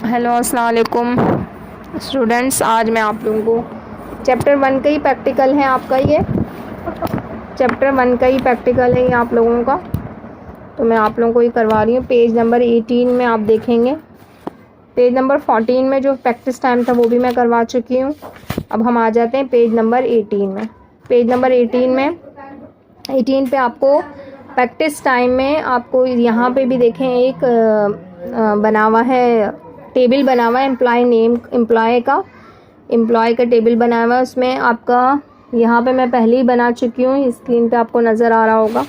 Hello अस्सलाम वालेकुम students. आज मैं आप लोगों को चैप्टर 1 का ही प्रैक्टिकल है। आपका ये चैप्टर 1 का ही प्रैक्टिकल है ये आप लोगों का, तो मैं आप लोगों को ये करवा रही हूँ। पेज नंबर 18 में आप देखेंगे। पेज नंबर 14 में जो प्रैक्टिस टाइम था वो भी मैं करवा चुकी हूँ। अब हम आ जाते हैं पेज नंबर 18 में। पेज नंबर 18 पे आपको प्रैक्टिस टाइम में आपको यहाँ पे भी देखें एक बना हुआ है, टेबल बना हुआ है एम्प्लॉय नेम, एम्प्लॉय का टेबल बना हुआ है। उसमें आपका यहाँ पे मैं पहले ही बना चुकी हूँ, स्क्रीन पे आपको नज़र आ रहा होगा।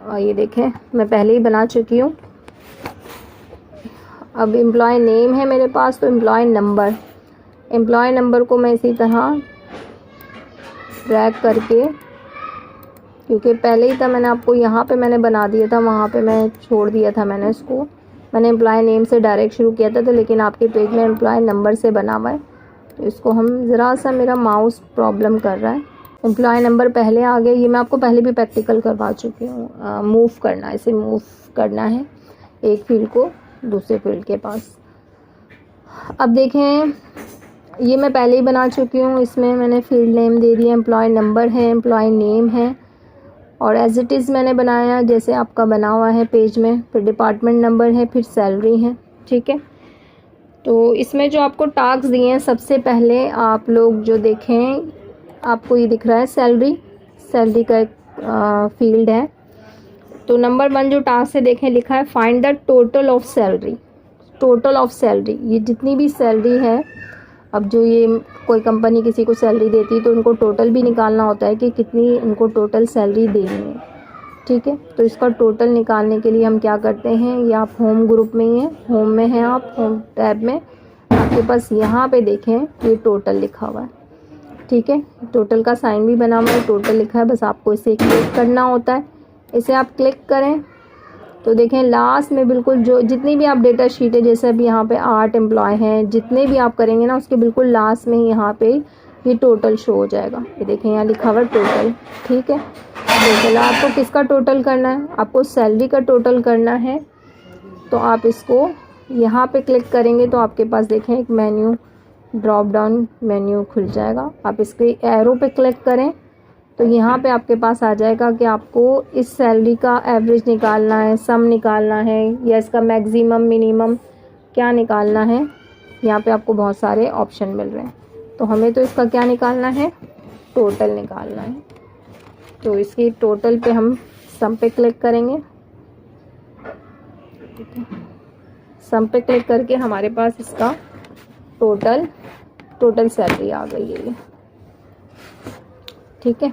और ये देखें मैं पहले ही बना चुकी हूँ। अब एम्प्लॉय नेम है मेरे पास, तो एम्प्लॉय नंबर को मैं इसी तरह ड्रैग करके, क्योंकि पहले ही था मैंने आपको यहाँ पे मैंने बना दिया था, वहाँ पे मैं छोड़ दिया था मैंने इसको। मैंने एम्प्लॉय नेम से डायरेक्ट शुरू किया था, तो लेकिन आपके पेज में एम्प्लॉय नंबर से बना हुआ है। तो इसको हम ज़रा सा, मेरा माउस प्रॉब्लम कर रहा है। एम्प्लॉय नंबर पहले आ गया, ये मैं आपको पहले भी प्रैक्टिकल करवा चुकी हूँ। मूव करना, इसे मूव करना है एक फील्ड को दूसरे फील्ड के पास। अब देखें ये मैं पहले ही बना चुकी हूँ। इसमें मैंने फील्ड नेम दे दिया, एम्प्लॉय नंबर है, एम्प्लॉय नेम है, और एज इट इज़ मैंने बनाया जैसे आपका बना हुआ है पेज में। फिर डिपार्टमेंट नंबर है, फिर सैलरी है। ठीक है, तो इसमें जो आपको टास्क दिए हैं, सबसे पहले आप लोग जो देखें, आपको ये दिख रहा है सैलरी का एक फील्ड है। तो नंबर 1 जो टास्क से देखें लिखा है find the total of salary. ये जितनी भी सैलरी है, अब जो ये कोई कंपनी किसी को सैलरी देती है तो उनको टोटल भी निकालना होता है कि कितनी उनको टोटल सैलरी देनी है। ठीक है, तो इसका टोटल निकालने के लिए हम क्या करते हैं, ये आप होम ग्रुप में ही हैं, होम में हैं आप, होम टैब में आपके पास यहाँ पे देखें ये टोटल लिखा हुआ है। ठीक है, टोटल का साइन भी बना हुआ है, टोटल लिखा है, बस आपको इसे क्लिक करना होता है। इसे आप क्लिक करें तो देखें लास्ट में बिल्कुल जो जितनी भी आप डेटा शीट है, जैसे अभी यहाँ पे 8 एम्प्लॉय हैं, जितने भी आप करेंगे ना उसके बिल्कुल लास्ट में ही यहाँ पे ये टोटल शो हो जाएगा। ये देखें यहाँ लिखा हुआ टोटल। ठीक है, टोटल आपको किसका टोटल करना है, आपको सैलरी का टोटल करना है। तो आप इसको यहाँ पे क्लिक करेंगे तो आपके पास देखें एक मेन्यू, ड्रॉप डाउन मेन्यू खुल जाएगा। आप इसके एरो पे क्लिक करें तो यहाँ पे आपके पास आ जाएगा कि आपको इस सैलरी का एवरेज निकालना है, सम निकालना है, या इसका मैक्सिमम मिनिमम क्या निकालना है। यहाँ पे आपको बहुत सारे ऑप्शन मिल रहे हैं, तो हमें तो इसका क्या निकालना है, टोटल निकालना है। तो इसकी टोटल पे हम सम पे क्लिक करेंगे। सम पे क्लिक करके हमारे पास इसका टोटल सैलरी आ गई है ये। ठीक है,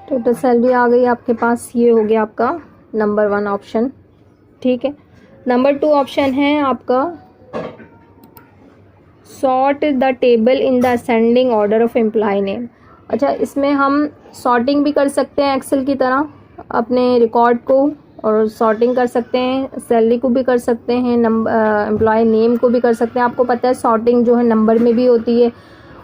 टोटल सैलरी आ गई आपके पास। ये हो गया आपका नंबर 1 ऑप्शन। ठीक है, नंबर 2 ऑप्शन है आपका sort the table in the ascending order of employee name. अच्छा, इसमें हम सॉर्टिंग भी कर सकते हैं एक्सेल की तरह, अपने रिकॉर्ड को और सॉर्टिंग कर सकते हैं, सैलरी को भी कर सकते हैं, एम्प्लॉय नेम को भी कर सकते हैं। आपको पता है सॉर्टिंग जो है नंबर में भी होती है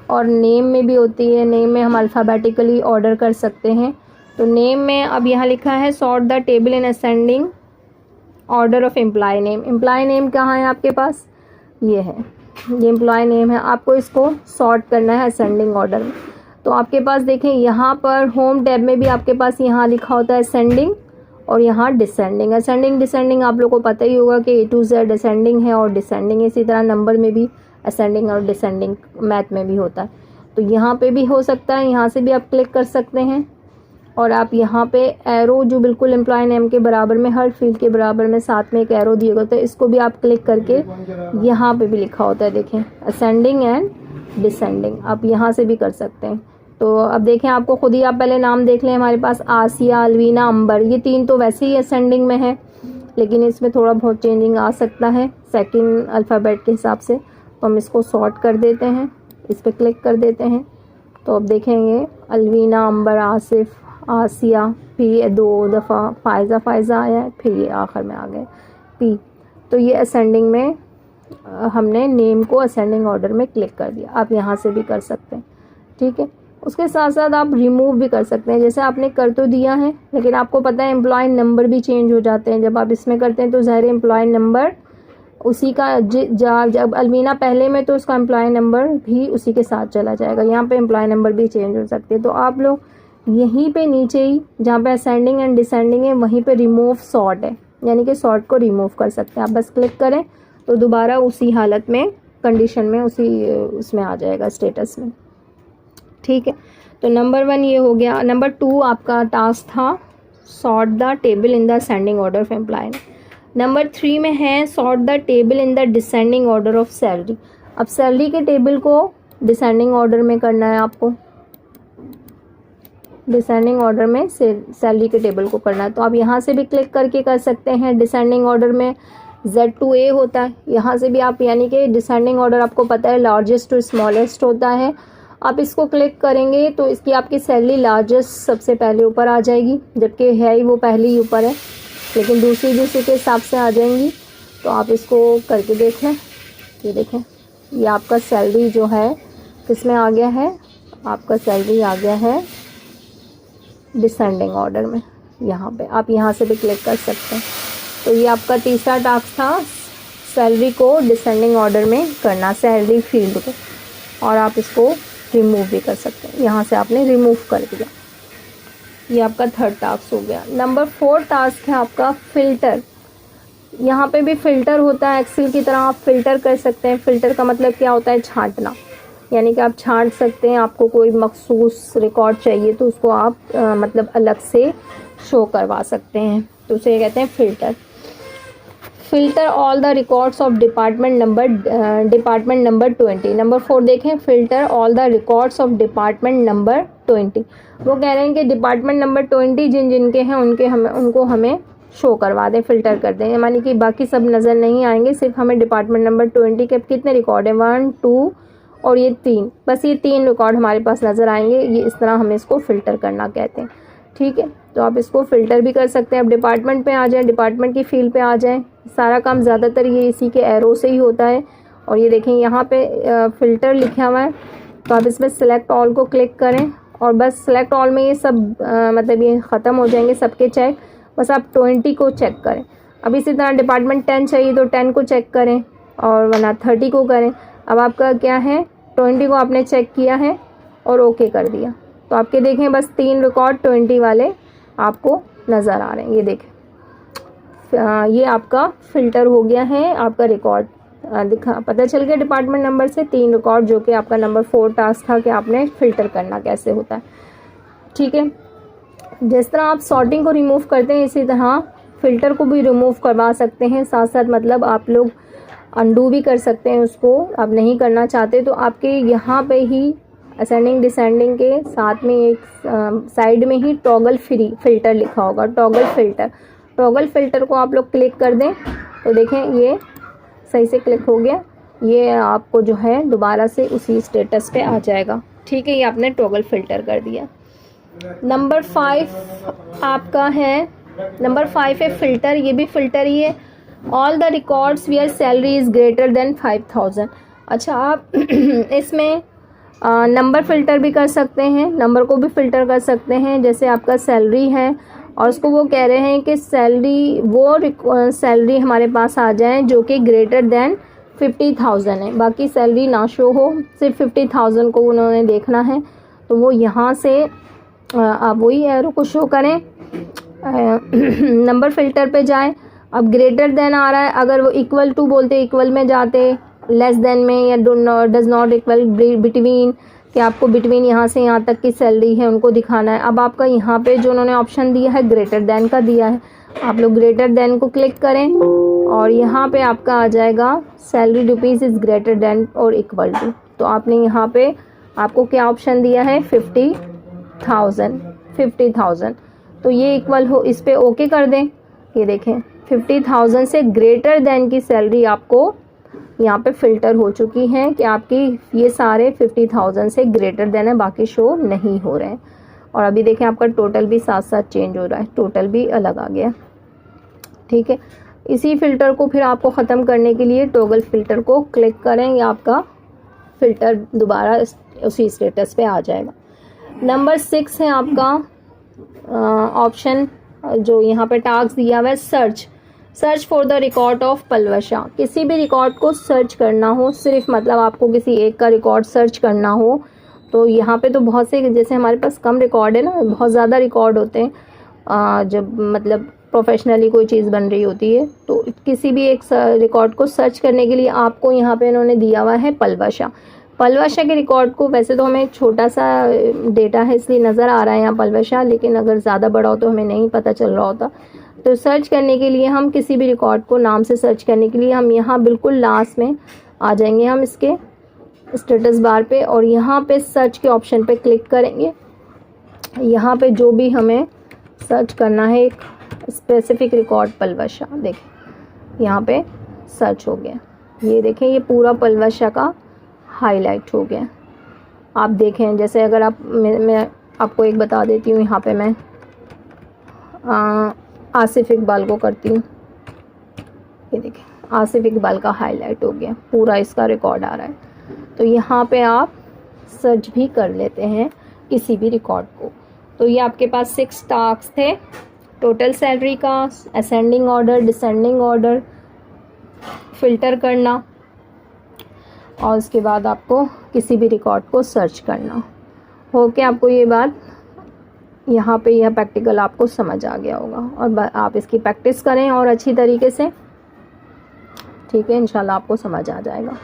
और नेम में भी होती है। नेम में हम अल्फ़ाबेटिकली ऑर्डर कर सकते हैं। तो नेम में अब यहाँ लिखा है sort the table in ascending order of employee name. Employee name कहाँ है आपके पास, ये है, ये एम्प्लॉय नेम है। आपको इसको सॉर्ट करना है असेंडिंग ऑर्डर में। तो आपके पास देखें यहाँ पर होम टैब में भी आपके पास यहाँ लिखा होता है असेंडिंग और यहाँ डिसेंडिंग। असेंडिंग डिसेंडिंग आप लोग को पता ही होगा कि A to Z असेंडिंग है और डिसेंडिंग। इसी तरह नंबर में भी असेंडिंग और डिसेंडिंग मैथ में भी होता है। तो यहाँ पे भी हो सकता है, यहाँ से भी आप क्लिक कर सकते हैं। और आप यहाँ पे एरो जो बिल्कुल एम्प्लॉय नेम के बराबर में, हर फील्ड के बराबर में साथ में एक एरो दिए होता है, इसको भी आप क्लिक करके यहाँ पे भी लिखा होता है देखें असेंडिंग एंड डिसेंडिंग, आप यहाँ से भी कर सकते हैं। तो अब देखें आपको खुद ही, आप पहले नाम देख लें, हमारे पास आसिया, अलवीना, अंबर, ये 3 तो वैसे ही असेंडिंग में है, लेकिन इसमें थोड़ा बहुत चेंजिंग आ सकता है सेकंड अल्फ़ाबेट के हिसाब से। तो हम इसको सॉर्ट कर देते हैं, इस पर क्लिक कर देते हैं। तो अब देखेंगे अलवीना, अंबर, आसिफ, आसिया, फिर ये 2 दफ़ा फ़ायज़ा आया है, फिर ये आखिर में आ गए पी। तो ये असेंडिंग में हमने नेम को असेंडिंग ऑर्डर में क्लिक कर दिया। आप यहाँ से भी कर सकते हैं। ठीक है, उसके साथ साथ आप रिमूव भी कर सकते हैं। जैसे आपने कर तो दिया है, लेकिन आपको पता है एम्प्लॉय नंबर भी चेंज हो जाते हैं जब आप इसमें करते हैं। तो ज़ाहिर एम्प्लॉय नंबर उसी का जब अलमीना पहले में तो उसका एम्प्लॉय नंबर भी उसी के साथ चला जाएगा। यहाँ पे एम्प्लॉय नंबर भी चेंज हो सकते हैं। तो आप लोग यहीं पे नीचे ही जहाँ पे असेंडिंग एंड डिसेंडिंग है वहीं पे रिमूव सॉर्ट है, यानी कि सॉर्ट को रिमूव कर सकते हैं आप। बस क्लिक करें तो दोबारा उसी हालत में, कंडीशन में, उसी उसमें आ जाएगा, स्टेटस में। ठीक है, तो नंबर 1 ये हो गया। नंबर 2 आपका टास्क था sort the table in the ascending order of employee. Number 3 में है sort the table in the descending order of salary. अब सैलरी के टेबल को डिसेंडिंग ऑर्डर में करना है आपको, डिसेंडिंग ऑर्डर में सैलरी के टेबल को करना है। तो आप यहाँ से भी क्लिक करके कर सकते हैं। डिसेंडिंग ऑर्डर में Z to A होता है, यहाँ से भी आप, यानी कि डिसेंडिंग ऑर्डर आपको पता है लार्जेस्ट टू स्मॉलेस्ट होता है। आप इसको क्लिक करेंगे तो इसकी आपकी सैलरी लार्जेस्ट सबसे पहले ऊपर आ जाएगी, जबकि है ही वो पहले ही ऊपर है, लेकिन दूसरी भी उसी के हिसाब से आ जाएंगी। तो आप इसको करके देख लें। ये देखें, ये आपका सैलरी जो है किस में आ गया है, आपका सैलरी आ गया है डिसेंडिंग ऑर्डर में। यहाँ पे आप यहाँ से भी क्लिक कर सकते हैं। तो ये आपका तीसरा टास्क था, सैलरी को डिसेंडिंग ऑर्डर में करना, सैलरी फील्ड को। और आप इसको रिमूव भी कर सकते हैं, यहाँ से आपने रिमूव कर दिया। ये आपका थर्ड टास्क हो गया। नंबर 4 टास्क है आपका फ़िल्टर। यहाँ पे भी फ़िल्टर होता है, एक्सेल की तरह आप फ़िल्टर कर सकते हैं। फ़िल्टर का मतलब क्या होता है, छांटना, यानी कि आप छांट सकते हैं। आपको कोई मखसूस रिकॉर्ड चाहिए तो उसको आप मतलब अलग से शो करवा सकते हैं, तो उसे कहते हैं filter. Filter all the records of department number 20। Number 4 देखें, filter all the records of department number 20। वो कह रहे हैं कि डिपार्टमेंट नंबर 20 जिनके हैं उनको हमें शो करवा दें, फ़िल्टर कर दें, यानी कि बाकी सब नज़र नहीं आएंगे, सिर्फ हमें डिपार्टमेंट नंबर 20 के कितने रिकॉर्ड हैं, 1, 2 और ये 3, बस ये 3 रिकॉर्ड हमारे पास नज़र आएंगे। ये इस तरह हमें इसको फ़िल्टर करना कहते हैं। ठीक है, तो आप इसको फ़िल्टर भी कर सकते हैं। अब डिपार्टमेंट पे आ जाएं, डिपार्टमेंट की फील्ड पे आ जाएं। सारा काम ज़्यादातर ये इसी के एरो से ही होता है। और ये देखें यहाँ पे फ़िल्टर लिखा हुआ है, तो आप इसमें सेलेक्ट ऑल को क्लिक करें और बस सेलेक्ट ऑल में ये सब मतलब ये ख़त्म हो जाएंगे सबके चेक। बस आप 20 को चेक करें। अब इसी तरह डिपार्टमेंट 10 चाहिए तो 10 को चेक करें, और वरना 30 को करें। अब आपका क्या है, 20 को आपने चेक किया है और ओके कर दिया, तो आपके देखें बस 3 रिकॉर्ड 20 वाले आपको नज़र आ रहे हैं। ये देखें, ये आपका फ़िल्टर हो गया है, आपका रिकॉर्ड पता चल गया डिपार्टमेंट नंबर से 3 रिकॉर्ड, जो कि आपका नंबर 4 टास्क था कि आपने फ़िल्टर करना कैसे होता है। ठीक है, जिस तरह आप सॉर्टिंग को रिमूव करते हैं इसी तरह फ़िल्टर को भी रिमूव करवा सकते हैं। साथ साथ मतलब आप लोग अंडू भी कर सकते हैं उसको, आप नहीं करना चाहते तो आपके यहाँ पे ही असेंडिंग डिसेंडिंग के साथ में एक साइड में ही टॉगल फ्री फ़िल्टर लिखा होगा, टॉगल फ़िल्टर को आप लोग क्लिक कर दें तो देखें ये सही से क्लिक हो गया। ये आपको जो है दोबारा से उसी स्टेटस पे आ जाएगा। ठीक है, ये आपने टॉगल फ़िल्टर कर दिया। नंबर 5 आपका है, नंबर 5 है फ़िल्टर। ये भी फ़िल्टर ही है। All the records where salary is greater than 5000। अच्छा, आप इसमें नंबर फ़िल्टर भी कर सकते हैं, नंबर को भी फ़िल्टर कर सकते हैं। जैसे आपका सैलरी है और उसको वो कह रहे हैं कि सैलरी हमारे पास आ जाए जो कि ग्रेटर देन 50,000 है, बाकी सैलरी ना शो हो, सिर्फ 50,000 को उन्होंने देखना है। तो वो यहाँ से आप वही एरो को शो करें, नंबर फ़िल्टर पे जाएं। अब ग्रेटर देन आ रहा है, अगर वो इक्वल टू बोलते इक्वल में जाते, लेस देन में या डज नॉट इक्वल, बिटवीन, कि आपको बिटवीन यहाँ से यहाँ तक की सैलरी है उनको दिखाना है। अब आपका यहाँ पे जो उन्होंने ऑप्शन दिया है ग्रेटर देन का दिया है, आप लोग ग्रेटर देन को क्लिक करें और यहाँ पे आपका आ जाएगा salary rupees is greater then और इक्वल टू। तो आपने यहाँ पे आपको क्या ऑप्शन दिया है, 50,000। तो ये इक्वल हो, इस पर ओके कर दें। ये देखें 50,000 से ग्रेटर देन की सैलरी आपको यहाँ पे फ़िल्टर हो चुकी हैं कि आपकी ये सारे 50,000 से ग्रेटर देन है, बाकी शो नहीं हो रहे हैं। और अभी देखें आपका टोटल भी साथ साथ चेंज हो रहा है, टोटल भी अलग आ गया। ठीक है, इसी फ़िल्टर को फिर आपको ख़त्म करने के लिए टॉगल फ़िल्टर को क्लिक करें, या आपका फ़िल्टर दोबारा उसी स्टेटस पे आ जाएगा। नंबर 6 है आपका ऑप्शन जो यहाँ पे टास्क दिया हुआ है search. Search for the record of Palwasha, किसी भी रिकॉर्ड को सर्च करना हो, सिर्फ मतलब आपको किसी एक का रिकॉर्ड सर्च करना हो, तो यहाँ पे तो बहुत से, जैसे हमारे पास कम रिकॉर्ड है ना, बहुत ज़्यादा रिकॉर्ड होते हैं जब मतलब प्रोफेशनली कोई चीज़ बन रही होती है, तो किसी भी एक रिकॉर्ड को सर्च करने के लिए आपको यहाँ पे इन्होंने दिया हुआ है पलवशा। पलवशा के रिकॉर्ड को, वैसे तो हमें छोटा सा डेटा है इसलिए नज़र आ रहा है यहाँ पलवशा, लेकिन अगर ज़्यादा बड़ा हो तो हमें नहीं पता चल रहा होता। तो सर्च करने के लिए हम किसी भी रिकॉर्ड को नाम से सर्च करने के लिए हम यहाँ बिल्कुल लास्ट में आ जाएंगे, हम इसके स्टेटस बार पे, और यहाँ पे सर्च के ऑप्शन पे क्लिक करेंगे। यहाँ पे जो भी हमें सर्च करना है, एक स्पेसिफिक रिकॉर्ड पलवशा, देखें यहाँ पे सर्च हो गया, ये देखें ये पूरा पलवशा का हाईलाइट हो गया। आप देखें, जैसे अगर आप, मैं आपको एक बता देती हूँ, यहाँ पे मैं आसिफ इकबाल को करती हूँ, ये देखें आसिफ इकबाल का हाईलाइट हो गया, पूरा इसका रिकॉर्ड आ रहा है। तो यहाँ पे आप सर्च भी कर लेते हैं किसी भी रिकॉर्ड को। तो ये आपके पास 6 टास्क थे, टोटल सैलरी का, ascending order, descending order, filter करना, और उसके बाद आपको किसी भी रिकॉर्ड को सर्च करना। ओके, आपको ये बात यहाँ पे यह प्रैक्टिकल आपको समझ आ गया होगा, और आप इसकी प्रैक्टिस करें और अच्छी तरीके से, ठीक है, इंशाल्लाह आपको समझ आ जाएगा।